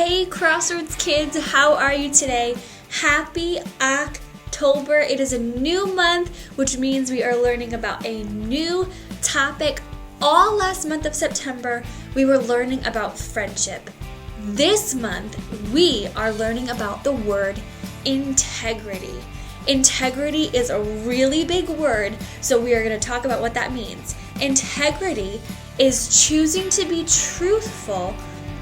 Hey Crossroads Kids, how are you today? Happy October. It is a new month, which means we are learning about a new topic. All last month of September, we were learning about friendship. This month, we are learning about the word integrity. Integrity is a really big word, so we are going to talk about what that means. Integrity is choosing to be truthful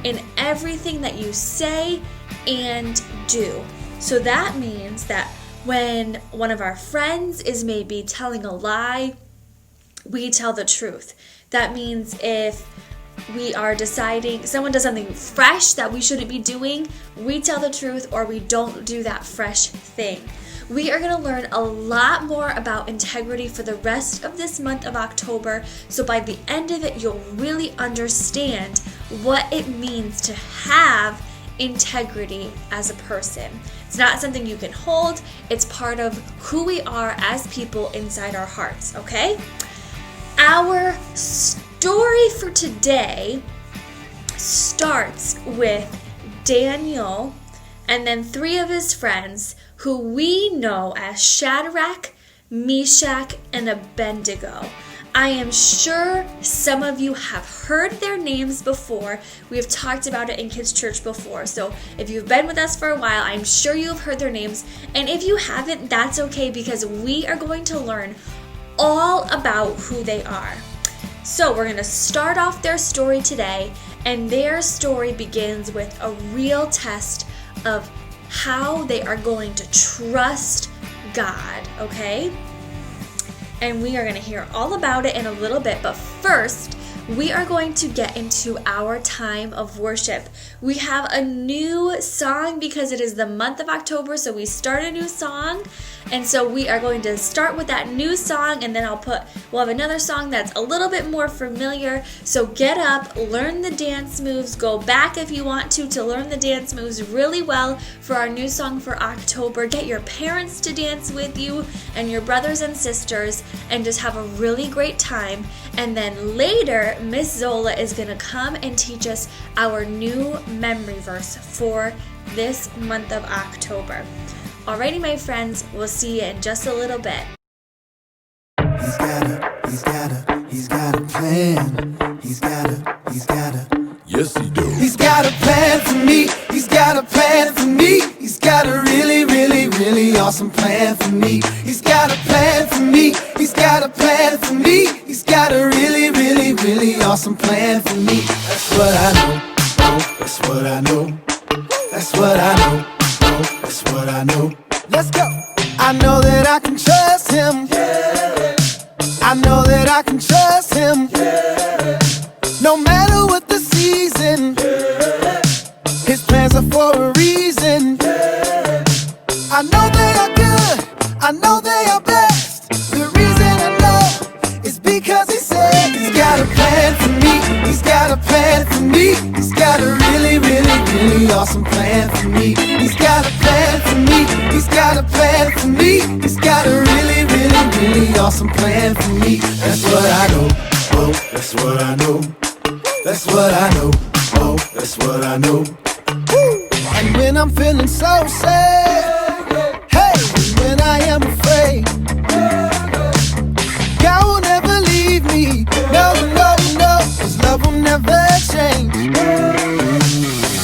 in everything that you say and do. So that means that when one of our friends is maybe telling a lie, we tell the truth. That means if we are deciding someone does something fresh that we shouldn't be doing, we tell the truth or we don't do that fresh thing. We are going to learn a lot more about integrity for the rest of this month of October, so by the end of it, you'll really understand what it means to have integrity as a person. It's not something you can hold, it's part of who we are as people inside our hearts, okay? Our story for today starts with Daniel and then three of his friends who we know as Shadrach, Meshach, and Abednego. I am sure some of you have heard their names before. We have talked about it in Kids Church before. So if you've been with us for a while, I'm sure you have heard their names. And if you haven't, that's okay, because we are going to learn all about who they are. So we're going to start off their story today, and their story begins with a real test of how they are going to trust God, okay? And we are going to hear all about it in a little bit, but first, we are going to get into our time of worship. We have a new song because it is the month of October, so we start a new song. And so we are going to start with that new song, and then we'll have another song that's a little bit more familiar. So get up, learn the dance moves, go back if you want to learn the dance moves really well for our new song for October. Get your parents to dance with you and your brothers and sisters and just have a really great time. And then later, Miss Zola is going to come and teach us our new memory verse for this month of October. Alrighty, my friends, we'll see you in just a little bit. He's got a plan. He's got a. Yes, he do. He's got a plan for me. He's got a plan for me. He's got a really, really, really awesome plan for me. He's got a plan for me. He's got a plan for me. He's got a really, really, really awesome plan for me. That's what I know. Oh, that's what I know. That's what I know. Oh, that's what I know. Let's go. I know that I can trust him. Yeah. I know that I can trust him. Yeah. No matter what the season, yeah. His plans are for a reason. Yeah. I know they are good. I know they are best. The reason I know is because he said he's got a plan for me. He's got a plan for me. He's got a really, really, really awesome plan for me. He's got a plan for me. He's got a plan for me. He's got a really, really, really awesome plan for me. That's what I know. Oh, that's what I know. That's what I know. Oh, that's what I know. And when I'm feeling so sad, hey, when I am afraid, God will never leave me. No, no, no, his love will never change.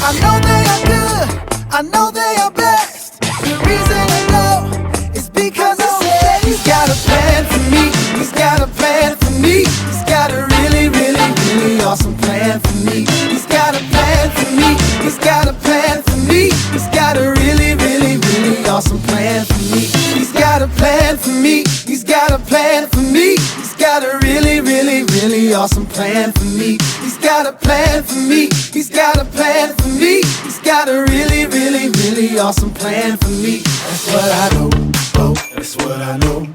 I know they are good. I know they are best. The reason I know is because he said he's got a plan for me. He's got a plan for me. He's got a really, really, really awesome plan for me. He's got a plan for me. He's got a plan for me. He's got a really, really, really awesome plan for me. He's got a plan for me. He's got a plan for me. He's got a really, really, really awesome plan for me. He's got a plan for me. He's got a plan for me. He's got a really, really, really awesome plan for me. That's what I know. Oh, that's what I know.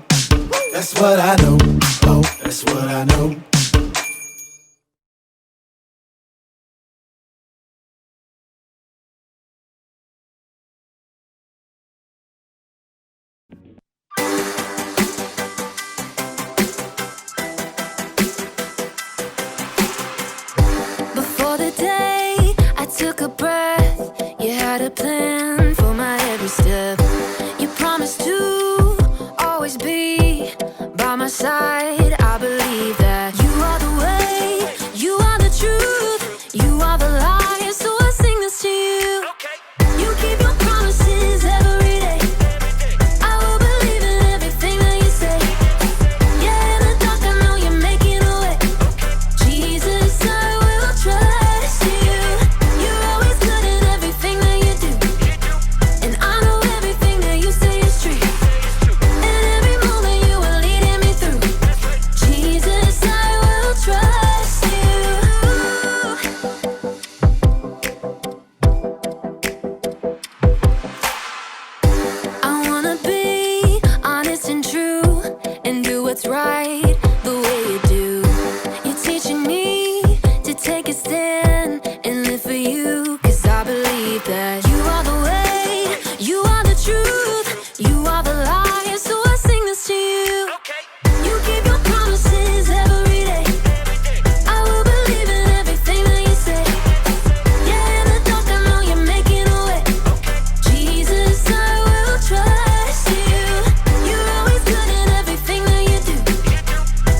That's what I know. Oh, that's what I know. Before the day I took a breath, plan for my every step. You promised to always be by my side. I believe that you are the way, you are the truth, you are the light. So I sing this to you. You keep your promises every day. I will believe in everything that you say. Yeah, in the dark I know you're making a way. Jesus, I will trust you. You're always good at everything that you do. And I know everything that you say is true. And every moment you are leading me through. Jesus, I will trust you. I wanna be honest and true and do what's right the way you do. You're teaching me to take a stand and live for you. 'Cause I believe that you are the way, you are the truth, you are the light. So I sing this to you. You keep your promises every day. I will believe in everything that you say. Yeah, in the dark I know you're making a way. Jesus, I will trust you. You're always good at everything that you do.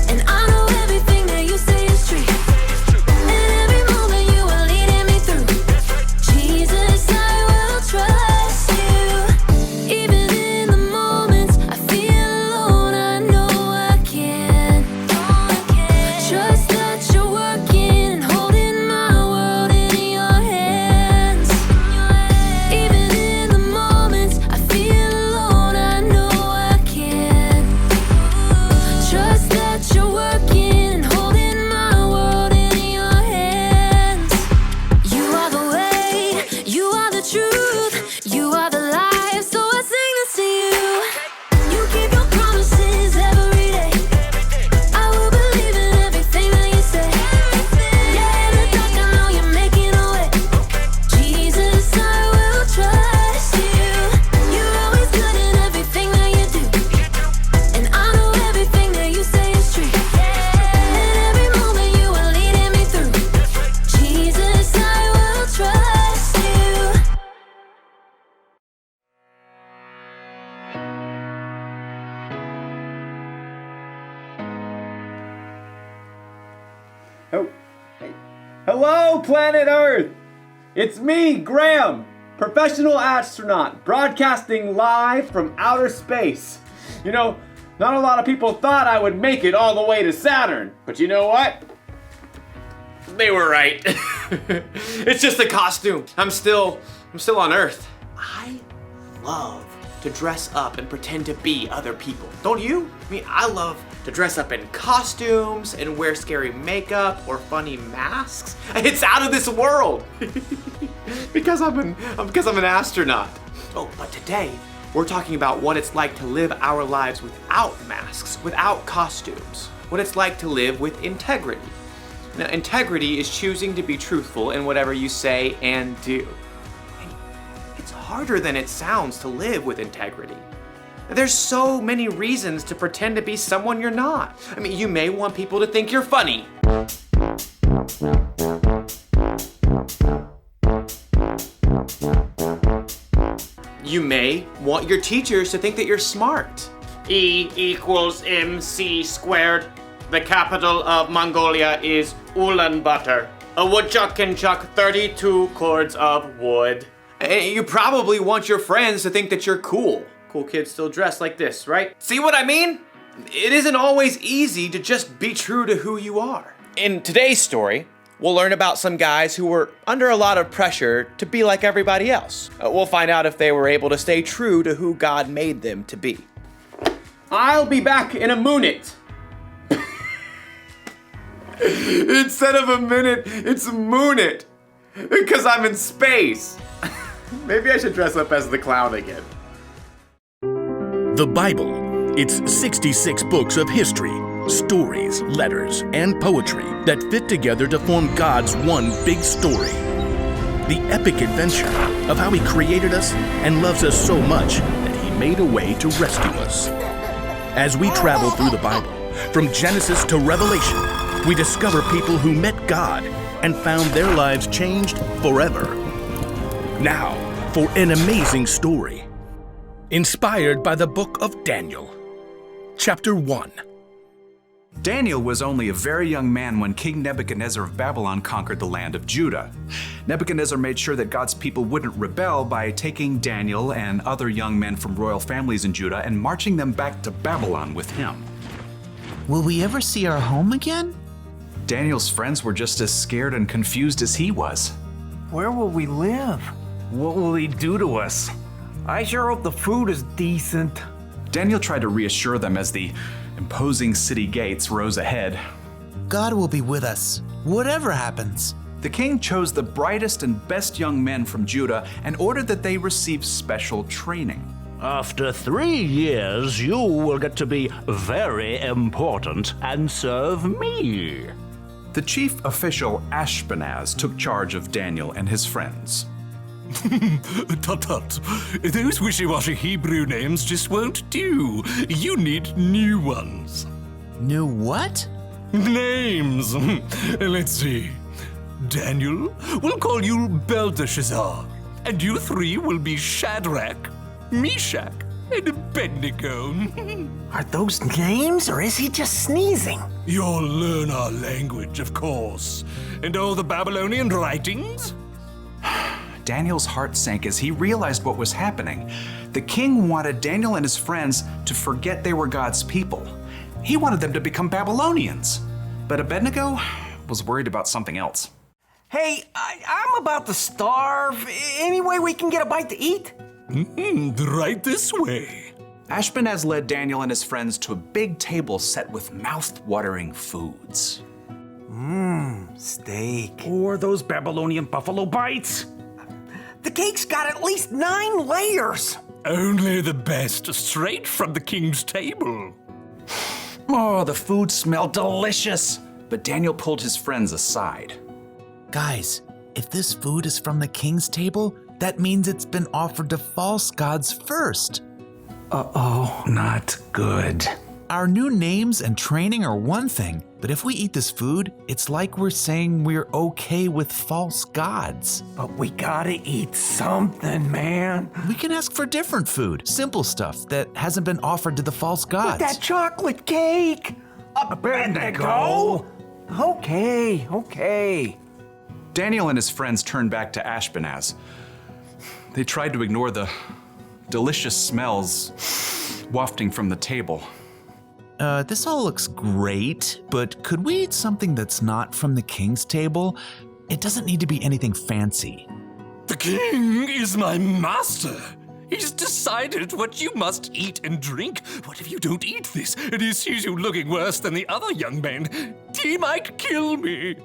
And I know everything that you say is true. And every moment you are leading me through. Jesus, I will trust you. Even in the moments I feel alone, I know I can. Trust that you're working and holding my world in your hands. Even in the moments I feel alone, I know I can. Trust that you're working and holding my world in your hands. You are the way, you are the truth, you are the life. So I sing this to you. You keep your promises every day. I will believe in everything that you say. Yeah, in the dark I know you're making a way. Jesus, I will trust you. You're always good at everything that you do. And I know everything that you say is true. And every moment you are leading me through. Jesus, I will trust you. Oh, hey. Hello, planet Earth! It's me, Graham, professional astronaut, broadcasting live from outer space. You know, not a lot of people thought I would make it all the way to Saturn, but you know what? They were right. It's just a costume. I'm still on Earth. I love to dress up and pretend to be other people. Don't you? I mean, I love to dress up in costumes and wear scary makeup or funny masks. It's out of this world. because I'm an astronaut. Oh, but today we're talking about what it's like to live our lives without masks, without costumes. What it's like to live with integrity. Now, integrity is choosing to be truthful in whatever you say and do. And it's harder than it sounds to live with integrity. There's so many reasons to pretend to be someone you're not. I mean, you may want people to think you're funny. You may want your teachers to think that you're smart. E equals MC squared. The capital of Mongolia is Ulaanbaatar. A woodchuck can chuck 32 cords of wood. And you probably want your friends to think that you're cool. Cool kids still dress like this, right? See what I mean? It isn't always easy to just be true to who you are. In today's story, we'll learn about some guys who were under a lot of pressure to be like everybody else. We'll find out if they were able to stay true to who God made them to be. I'll be back in a minute. Instead of a minute, it's a moonit. Because I'm in space. Maybe I should dress up as the clown again. The Bible. It's 66 books of history, stories, letters, and poetry that fit together to form God's one big story. The epic adventure of how He created us and loves us so much that He made a way to rescue us. As we travel through the Bible, from Genesis to Revelation, we discover people who met God and found their lives changed forever. Now, for an amazing story. Inspired by the book of Daniel. Chapter 1. Daniel was only a very young man when King Nebuchadnezzar of Babylon conquered the land of Judah. Nebuchadnezzar made sure that God's people wouldn't rebel by taking Daniel and other young men from royal families in Judah and marching them back to Babylon with him. Will we ever see our home again? Daniel's friends were just as scared and confused as he was. Where will we live? What will he do to us? I sure hope the food is decent. Daniel tried to reassure them as the imposing city gates rose ahead. God will be with us, whatever happens. The king chose the brightest and best young men from Judah and ordered that they receive special training. After 3 years, you will get to be very important and serve me. The chief official Ashpenaz took charge of Daniel and his friends. Tut-tut. Those wishy-washy Hebrew names just won't do. You need new ones. New what? Names. Let's see. Daniel, we'll call you Belteshazzar. And you three will be Shadrach, Meshach, and Abednego. Are those names, or is he just sneezing? You'll learn our language, of course. And all the Babylonian writings? Daniel's heart sank as he realized what was happening. The king wanted Daniel and his friends to forget they were God's people. He wanted them to become Babylonians. But Abednego was worried about something else. Hey, I'm about to starve. Any way we can get a bite to eat? Right this way. Ashpenaz led Daniel and his friends to a big table set with mouth-watering foods. Steak. Or those Babylonian buffalo bites. The cake's got at least 9 layers. Only the best, straight from the king's table. Oh, the food smelled delicious. But Daniel pulled his friends aside. Guys, if this food is from the king's table, that means it's been offered to false gods first. Uh-oh, not good. Our new names and training are one thing, but if we eat this food, it's like we're saying we're okay with false gods. But we gotta eat something, man. We can ask for different food, simple stuff that hasn't been offered to the false gods. But that chocolate cake! Abednego? Okay. Daniel and his friends turned back to Ashpenaz. They tried to ignore the delicious smells wafting from the table. This all looks great, but could we eat something that's not from the king's table? It doesn't need to be anything fancy. The king is my master. He's decided what you must eat and drink. What if you don't eat this and he sees you looking worse than the other young men? He might kill me.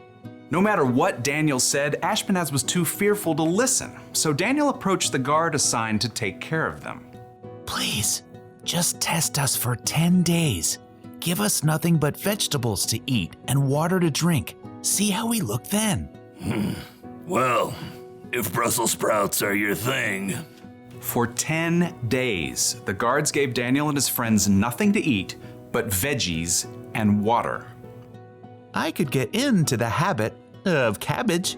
No matter what Daniel said, Ashpenaz was too fearful to listen, so Daniel approached the guard assigned to take care of them. Please, just test us for 10 days. Give us nothing but vegetables to eat and water to drink. See how we look then. Well, if Brussels sprouts are your thing. For 10 days, the guards gave Daniel and his friends nothing to eat but veggies and water. I could get into the habit of cabbage.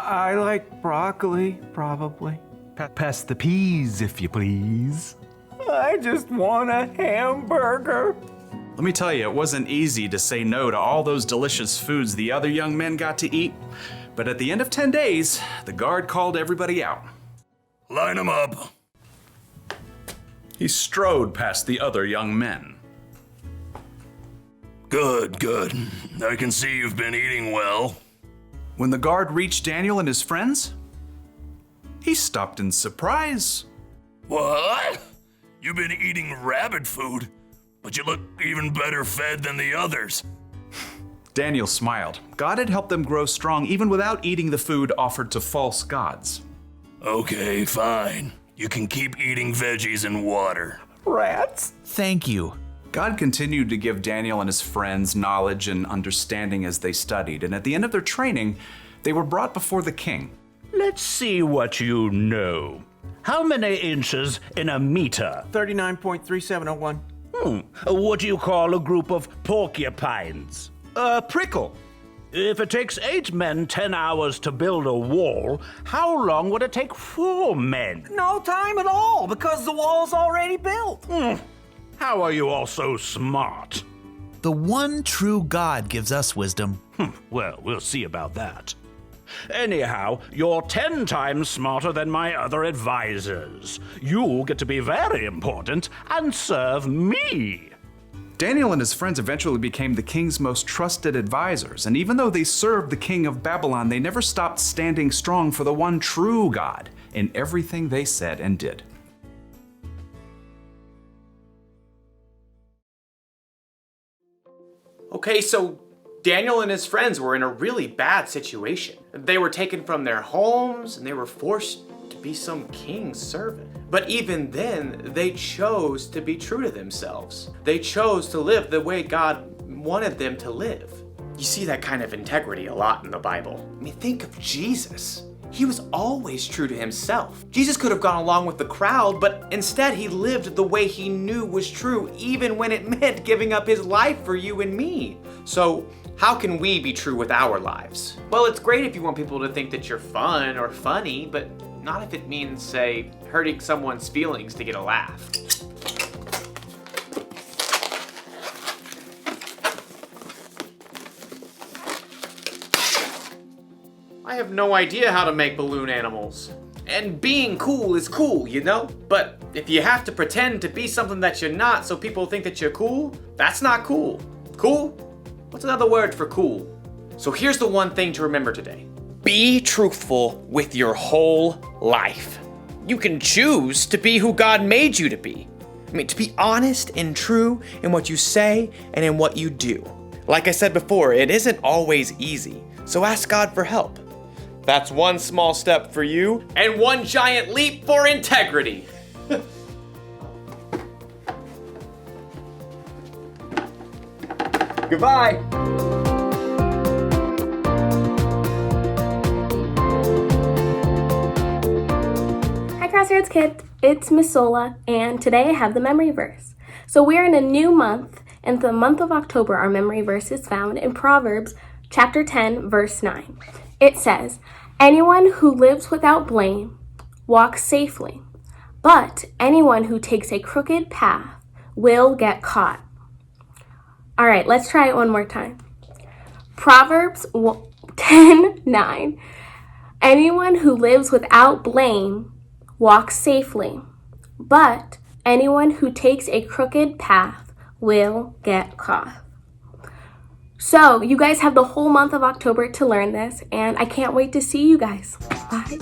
I like broccoli, probably. Pass the peas, if you please. I just want a hamburger. Let me tell you, it wasn't easy to say no to all those delicious foods the other young men got to eat. But at the end of 10 days, the guard called everybody out. Line 'em up. He strode past the other young men. Good. I can see you've been eating well. When the guard reached Daniel and his friends, he stopped in surprise. What? You've been eating rabbit food, but you look even better fed than the others. Daniel smiled. God had helped them grow strong even without eating the food offered to false gods. Okay, fine. You can keep eating veggies and water. Rats? Thank you. God continued to give Daniel and his friends knowledge and understanding as they studied, and at the end of their training, they were brought before the king. Let's see what you know. How many inches in a meter? 39.3701. What do you call a group of porcupines? A prickle. If it takes 8 men 10 hours to build a wall, how long would it take 4 men? No time at all, because the wall's already built. How are you all so smart? The one true God gives us wisdom. Well, we'll see about that. Anyhow, you're 10 times smarter than my other advisors. You get to be very important and serve me. Daniel and his friends eventually became the king's most trusted advisors, and even though they served the king of Babylon, they never stopped standing strong for the one true God in everything they said and did. Okay, so Daniel and his friends were in a really bad situation. They were taken from their homes and they were forced to be some king's servant. But even then, they chose to be true to themselves. They chose to live the way God wanted them to live. You see that kind of integrity a lot in the Bible. I mean, think of Jesus. He was always true to himself. Jesus could have gone along with the crowd, but instead he lived the way he knew was true, even when it meant giving up his life for you and me. So how can we be true with our lives? Well, it's great if you want people to think that you're fun or funny, but not if it means, say, hurting someone's feelings to get a laugh. I have no idea how to make balloon animals. And being cool is cool, you know? But if you have to pretend to be something that you're not so people think that you're cool, that's not cool. Cool? What's another word for cool? So here's the one thing to remember today. Be truthful with your whole life. You can choose to be who God made you to be. I mean, to be honest and true in what you say and in what you do. Like I said before, it isn't always easy, so ask God for help. That's one small step for you and one giant leap for integrity. Goodbye. Hi Crossroads Kids, it's Miss Sola, and today I have the memory verse. So we're in a new month, and the month of October, our memory verse is found in Proverbs chapter 10, verse 9. It says, "Anyone who lives without blame walks safely, but anyone who takes a crooked path will get caught." All right, let's try it one more time. Proverbs 10:9. Anyone who lives without blame walks safely, but anyone who takes a crooked path will get caught. So you guys have the whole month of October to learn this, and I can't wait to see you guys. Bye.